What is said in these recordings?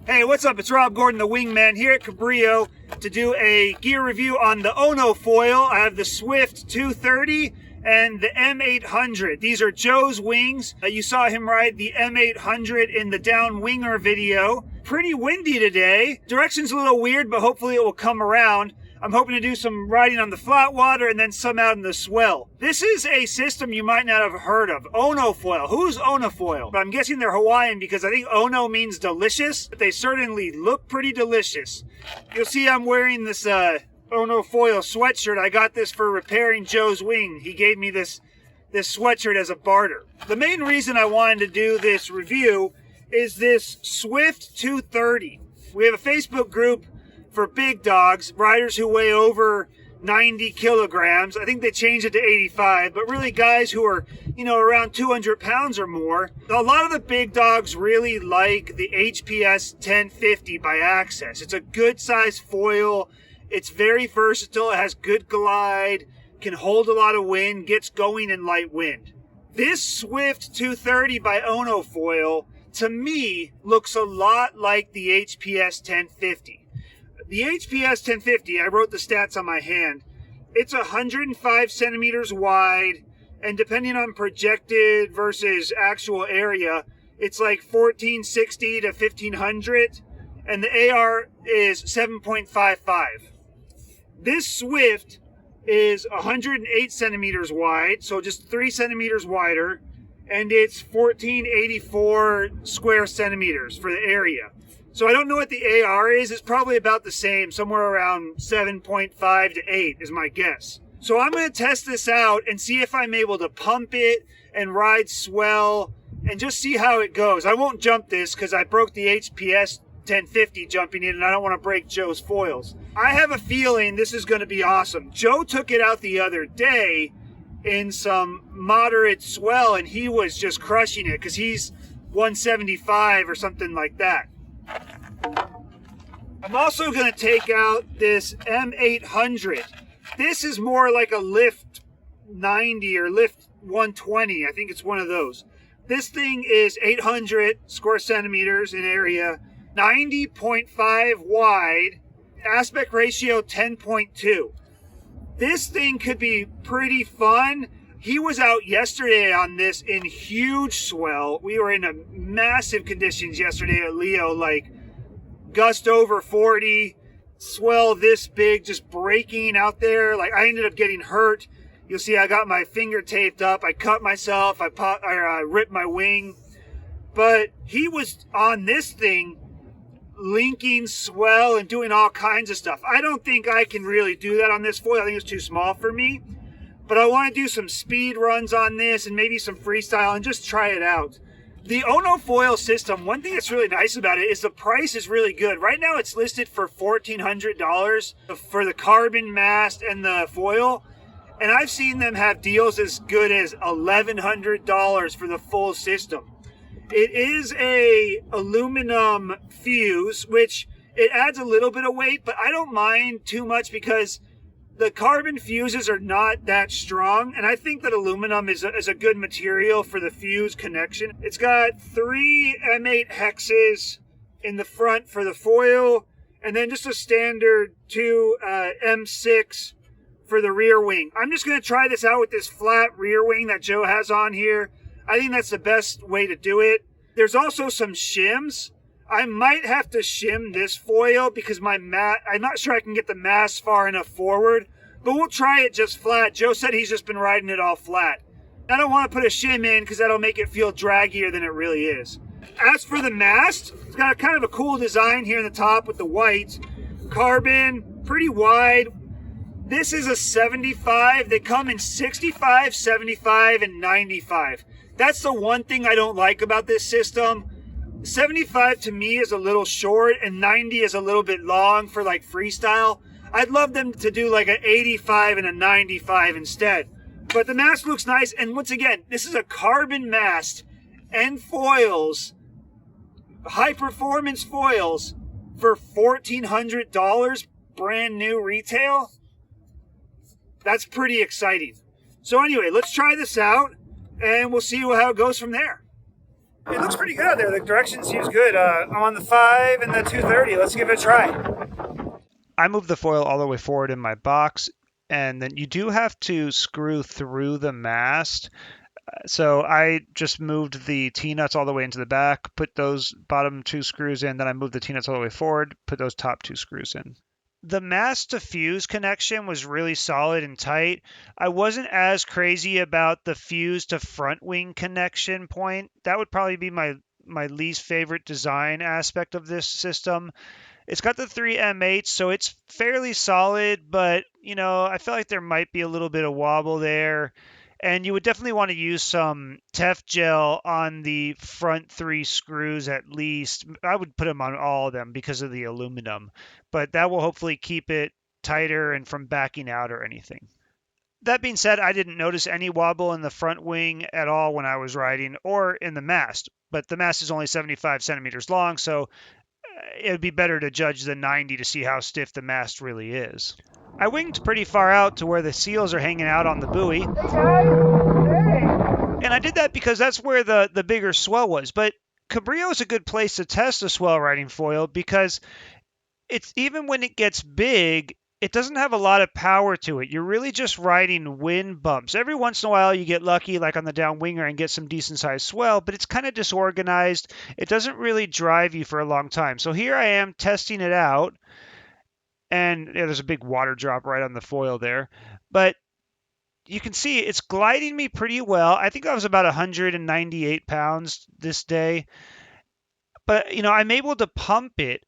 Hey, what's up? It's Rob Gordon, the Wingman, here at Cabrillo to do a gear review on the Onofoil. I have the Swift 230 and the M800. These are Joe's wings. You saw him ride the M800 in the Down Winger video. Pretty windy today. Direction's a little weird, but hopefully it will come around. I'm hoping to do some riding on the flat water and then some out in the swell. This is a system you might not have heard of. Onofoil. Who's Onofoil? But I'm guessing they're Hawaiian because I think Ono means delicious, but they certainly look pretty delicious. You'll see I'm wearing this Onofoil sweatshirt. I got this for repairing Joe's wing. He gave me this sweatshirt as a barter. The main reason I wanted to do this review is this Swift 230. We have a Facebook group for Big Dawgz, riders who weigh over 90 kilograms. I think they changed it to 85, but really guys who are, around 200 pounds or more. A lot of the Big Dawgz really like the HPS 1050 by Access. It's a good size foil. It's very versatile. It has good glide, can hold a lot of wind, gets going in light wind. This Swift 230 by Onofoil, to me, looks a lot like the HPS 1050. The HPS 1050, I wrote the stats on my hand. It's 105 centimeters wide, and depending on projected versus actual area, it's like 1460 to 1500, and the AR is 7.55. This Swift is 108 centimeters wide, so just 3 centimeters wider, and it's 1484 square centimeters for the area. So I don't know what the AR is. It's probably about the same, somewhere around 7.5 to 8 is my guess. So I'm going to test this out and see if I'm able to pump it and ride swell and just see how it goes. I won't jump this because I broke the HPS 1050 jumping in and I don't want to break Joe's foils. I have a feeling this is going to be awesome. Joe took it out the other day in some moderate swell and he was just crushing it because he's 175 or something like that. I'm also going to take out this M800. This is more like a Lift 90 or Lift 120. I think it's one of those. This thing is 800 square centimeters in area, 90.5 wide, aspect ratio 10.2. This thing could be pretty fun. He was out yesterday on this in huge swell. We were in a massive conditions yesterday at Leo, like gust over 40, swell this big, just breaking out there. Like I ended up getting hurt. You'll see I got my finger taped up. I cut myself. I ripped my wing. But he was on this thing linking swell and doing all kinds of stuff. I don't think I can really do that on this foil. I think it's too small for me. But I want to do some speed runs on this and maybe some freestyle and just try it out. The Onofoil system, one thing that's really nice about it is the price is really good. Right now it's listed for $1,400 for the carbon mast and the foil. And I've seen them have deals as good as $1,100 for the full system. It is a aluminum fuse, which it adds a little bit of weight, but I don't mind too much because the carbon fuses are not that strong, and I think that aluminum is a good material for the fuse connection. It's got 3 M8 hexes in the front for the foil, and then just a standard 2 M6 for the rear wing. I'm just going to try this out with this flat rear wing that Joe has on here. I think that's the best way to do it. There's also some shims. I might have to shim this foil because I'm not sure I can get the mast far enough forward, but we'll try it just flat. Joe said he's just been riding it all flat. I don't want to put a shim in because that'll make it feel draggier than it really is. As for the mast, it's got kind of a cool design here in the top with the white. Carbon, pretty wide. This is a 75. They come in 65, 75, and 95. That's the one thing I don't like about this system. 75 to me is a little short and 90 is a little bit long for like freestyle. I'd love them to do like an 85 and a 95 instead. But the mast looks nice. And once again, this is a carbon mast and foils, high performance foils for $1,400 brand new retail. That's pretty exciting. So anyway, let's try this out and we'll see how it goes from there. It looks pretty good out there. The direction seems good. I'm on the 5 and the 230. Let's give it a try. I moved the foil all the way forward in my box, and then you do have to screw through the mast. So I just moved the T-nuts all the way into the back, put those bottom two screws in, then I moved the T-nuts all the way forward, put those top two screws in. The mast to fuse connection was really solid and tight. I wasn't as crazy about the fuse to front wing connection point. That would probably be my least favorite design aspect of this system. It's got the three M8s, so it's fairly solid, but I feel like there might be a little bit of wobble there. And you would definitely want to use some Tef gel on the front three screws at least. I would put them on all of them because of the aluminum, but that will hopefully keep it tighter and from backing out or anything. That being said, I didn't notice any wobble in the front wing at all when I was riding or in the mast, but the mast is only 75 centimeters long, so it would be better to judge the 90 to see how stiff the mast really is. I winged pretty far out to where the seals are hanging out on the buoy. And I did that because that's where the bigger swell was. But Cabrillo is a good place to test a swell riding foil because it's even when it gets big, it doesn't have a lot of power to it. You're really just riding wind bumps. Every once in a while, you get lucky, like on the downwinger, and get some decent sized swell, but it's kind of disorganized. It doesn't really drive you for a long time. So here I am testing it out, and there's a big water drop right on the foil there. But you can see it's gliding me pretty well. I think I was about 198 pounds this day, but I'm able to pump it.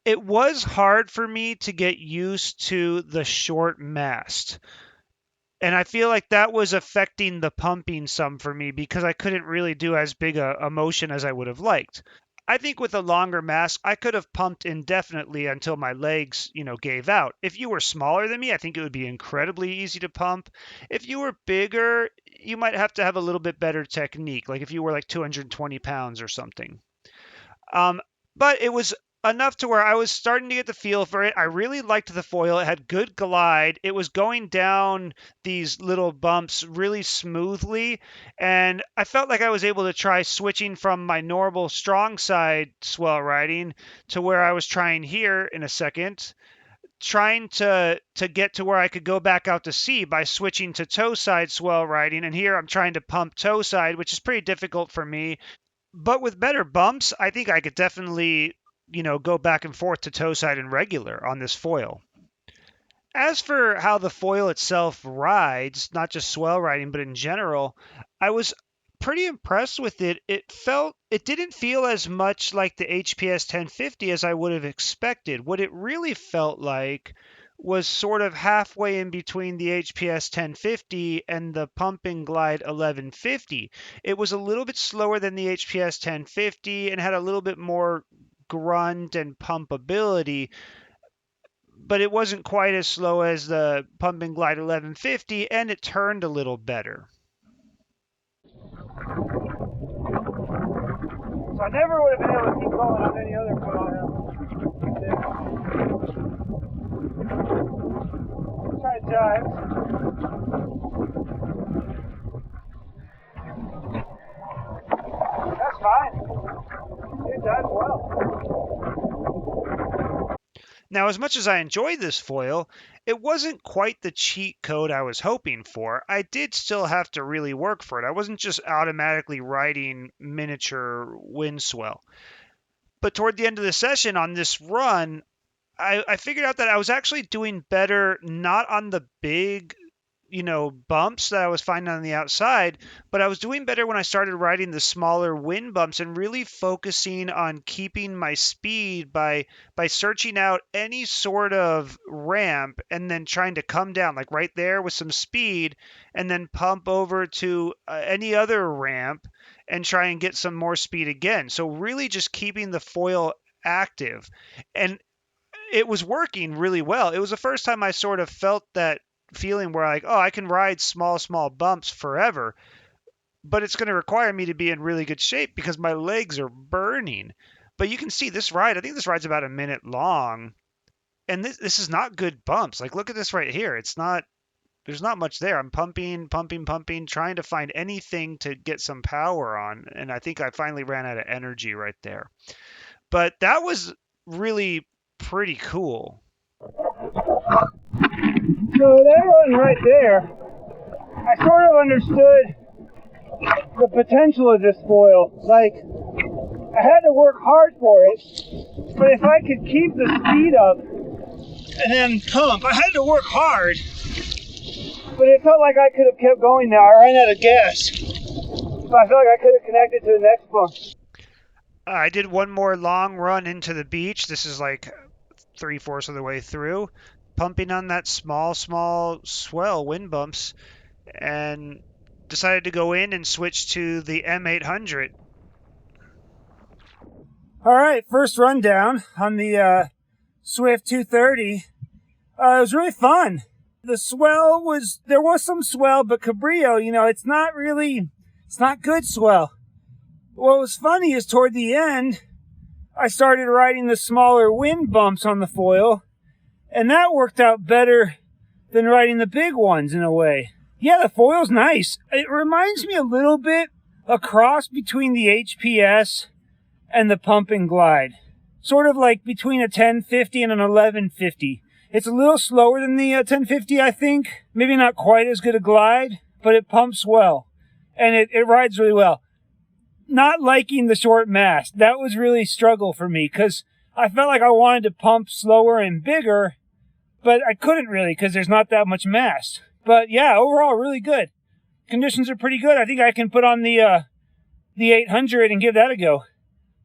It was hard for me to get used to the short mast. And I feel like that was affecting the pumping some for me because I couldn't really do as big a motion as I would have liked. I think with a longer mast, I could have pumped indefinitely until my legs, gave out. If you were smaller than me, I think it would be incredibly easy to pump. If you were bigger, you might have to have a little bit better technique, like if you were like 220 pounds or something. But it was enough to where I was starting to get the feel for it. I really liked the foil. It had good glide. It was going down these little bumps really smoothly. And I felt like I was able to try switching from my normal strong side swell riding to where I was trying here in a second, trying to get to where I could go back out to sea by switching to toe side swell riding. And here I'm trying to pump toe side, which is pretty difficult for me. But with better bumps, I think I could definitely, go back and forth to toe side and regular on this foil. As for how the foil itself rides, not just swell riding, but in general, I was pretty impressed with it. It didn't feel as much like the HPS 1050 as I would have expected. What it really felt like was sort of halfway in between the HPS 1050 and the Pump and Glide 1150. It was a little bit slower than the HPS 1050 and had a little bit more grunt and pumpability, but it wasn't quite as slow as the Pump and Glide 1150, and it turned a little better. So I never would have been able to keep going on any other foil now. Try jives. That's fine. It does well. Now, as much as I enjoyed this foil, it wasn't quite the cheat code I was hoping for. I did still have to really work for it. I wasn't just automatically riding miniature wind swell. But toward the end of the session on this run, I figured out that I was actually doing better not on the big bumps that I was finding on the outside, but I was doing better when I started riding the smaller wind bumps and really focusing on keeping my speed by searching out any sort of ramp and then trying to come down like right there with some speed and then pump over to any other ramp and try and get some more speed again. So really just keeping the foil active. And it was working really well. It was the first time I sort of felt that feeling where like, oh, I can ride small bumps forever, but it's going to require me to be in really good shape because my legs are burning. But you can see this ride, I think this ride's about a minute long, and this is not good bumps. Like, look at this right here. It's not there's not much there. I'm pumping, trying to find anything to get some power on, and I think I finally ran out of energy right there. But that was really pretty cool. So that one right there, I sort of understood the potential of this foil. Like, I had to work hard for it, but if I could keep the speed up and then pump, I had to work hard, but it felt like I could have kept going now. I ran out of gas, but I felt like I could have connected to the next pump. I did one more long run into the beach. This is like 3/4 of the way through, pumping on that small swell wind bumps, and decided to go in and switch to the M800. All right, first rundown on the Swift 230. It was really fun. The swell there was some swell, but Cabrillo, it's not good swell. What was funny is toward the end, I started riding the smaller wind bumps on the foil, and that worked out better than riding the big ones in a way. Yeah, the foil's nice. It reminds me a little bit a cross between the HPS and the pump and glide. Sort of like between a 1050 and an 1150. It's a little slower than the 1050, I think. Maybe not quite as good a glide, but it pumps well. And it rides really well. Not liking the short mast. That was really a struggle for me because I felt like I wanted to pump slower and bigger, but I couldn't really because there's not that much mast. But yeah, overall, really good. Conditions are pretty good. I think I can put on the 800 and give that a go.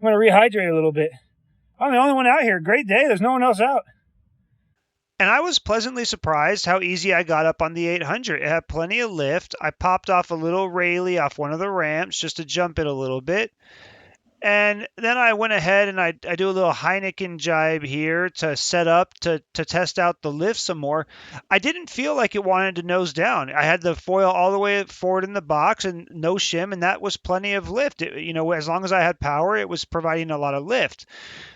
I'm going to rehydrate a little bit. I'm the only one out here. Great day. There's no one else out. And I was pleasantly surprised how easy I got up on the 800. It had plenty of lift. I popped off a little railie off one of the ramps just to jump it a little bit. And then I went ahead and I do a little Heineken jibe here to set up to test out the lift some more. I didn't feel like it wanted to nose down. I had the foil all the way forward in the box and no shim, and that was plenty of lift. As long as I had power, it was providing a lot of lift.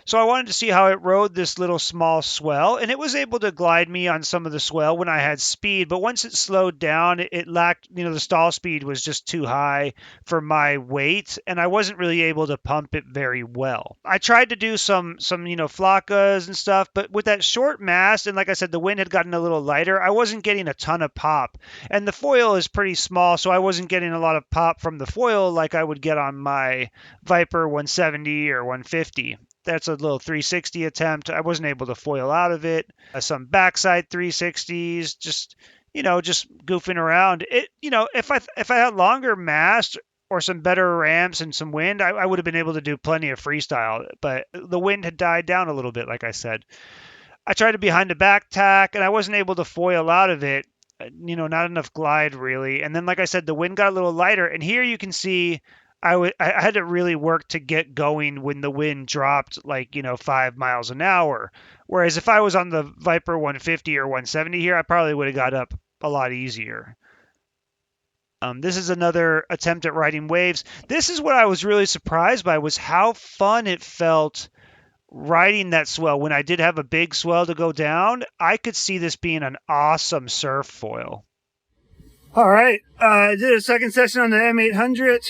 So I wanted to see how it rode this little small swell, and it was able to glide me on some of the swell when I had speed. But once it slowed down, it lacked, the stall speed was just too high for my weight, and I wasn't really able to pump it very well. I tried to do some flockas and stuff, but with that short mast, and like I said, the wind had gotten a little lighter, I wasn't getting a ton of pop. And the foil is pretty small, so I wasn't getting a lot of pop from the foil like I would get on my Viper 170 or 150. That's a little 360 attempt. I wasn't able to foil out of it. Some backside 360s, just goofing around. If I had longer mast or some better ramps and some wind, I would have been able to do plenty of freestyle. But the wind had died down a little bit, like I said. I tried to behind the back tack, and I wasn't able to foil out of it. Not enough glide, really. And then, like I said, the wind got a little lighter. And here you can see I had to really work to get going when the wind dropped 5 miles an hour. Whereas if I was on the Viper 150 or 170 here, I probably would have got up a lot easier. This is another attempt at riding waves. This is what I was really surprised by, was how fun it felt riding that swell. When I did have a big swell to go down, I could see this being an awesome surf foil. All right, I did a second session on the M800.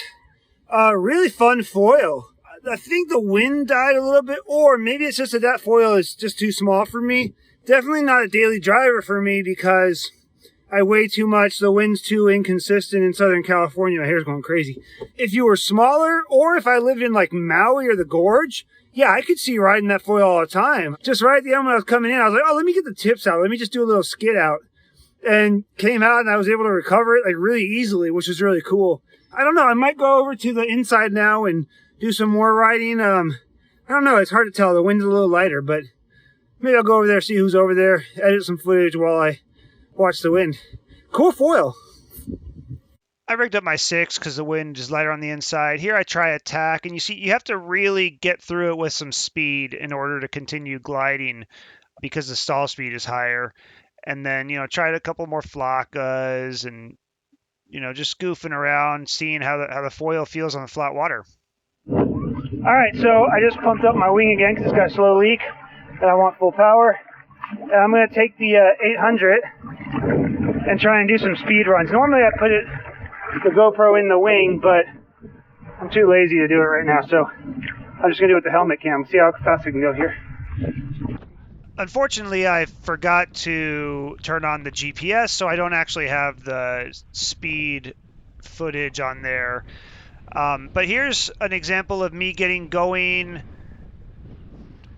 Really fun foil. I think the wind died a little bit, or maybe it's just that foil is just too small for me. Definitely not a daily driver for me because I weigh too much. The wind's too inconsistent in Southern California. My hair's going crazy. If you were smaller, or if I lived in like Maui or the Gorge, yeah, I could see riding that foil all the time. Just right at the end when I was coming in, I was like, oh, let me get the tips out. Let me just do a little skid out. And came out and I was able to recover it really easily, which was really cool. I don't know. I might go over to the inside now and do some more riding. I don't know. It's hard to tell. The wind's a little lighter, but maybe I'll go over there, see who's over there, edit some footage while I watch the wind. Cool foil. I rigged up my 6 because the wind is lighter on the inside. Here I try attack, and you see you have to really get through it with some speed in order to continue gliding because the stall speed is higher. And then, tried a couple more flockas and, just goofing around, seeing how the foil feels on the flat water. All right, so I just pumped up my wing again because it's got a slow leak and I want full power. And I'm going to take the 800 and try and do some speed runs. Normally I put the GoPro in the wing, but I'm too lazy to do it right now, so I'm just gonna do it with the helmet cam. See how fast I can go here. Unfortunately, I forgot to turn on the GPS, so I don't actually have the speed footage on there. But here's an example of me getting going,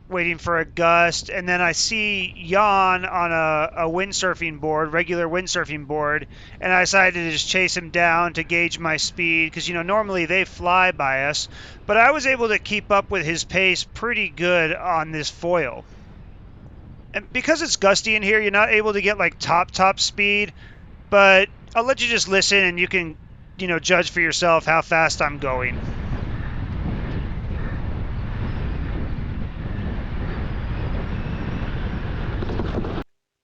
waiting for a gust, and then I see Jan on a windsurfing board, regular windsurfing board, and I decided to just chase him down to gauge my speed, because, you know, normally they fly by us, but I was able to keep up with his pace pretty good on this foil. And because it's gusty in here, you're not able to get like top speed, but I'll let you just listen and you can, you know, judge for yourself how fast I'm going.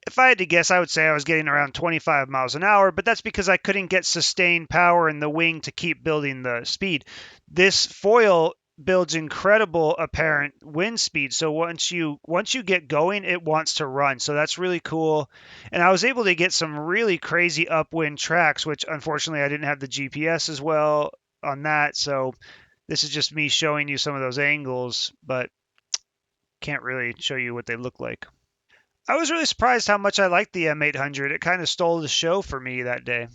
If I had to guess, I would say I was getting around 25 miles an hour, but that's because I couldn't get sustained power in the wing to keep building the speed. This foil builds incredible apparent wind speed, so once you get going, it wants to run. So that's really cool. And I was able to get some really crazy upwind tracks, which unfortunately I didn't have the GPS as well on that. So this is just me showing you some of those angles, but can't really show you what they look like. I was really surprised how much I liked the M800. It kind of stole the show for me that day.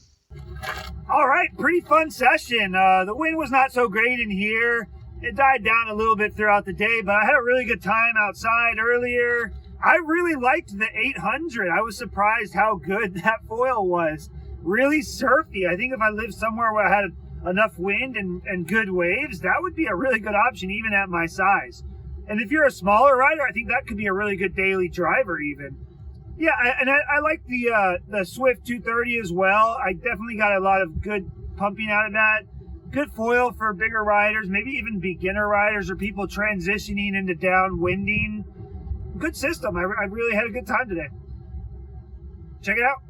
All right, pretty fun session. The wind was not so great in here. It died down a little bit throughout the day, but I had a really good time outside earlier. I really liked the 800. I was surprised how good that foil was. Really surfy. I think if I lived somewhere where I had enough wind and good waves, that would be a really good option even at my size. And if you're a smaller rider, I think that could be a really good daily driver even. Yeah, I like the Swift 230 as well. I definitely got a lot of good pumping out of that. Good foil for bigger riders, maybe even beginner riders or people transitioning into downwinding. Good system. I really had a good time today. Check it out.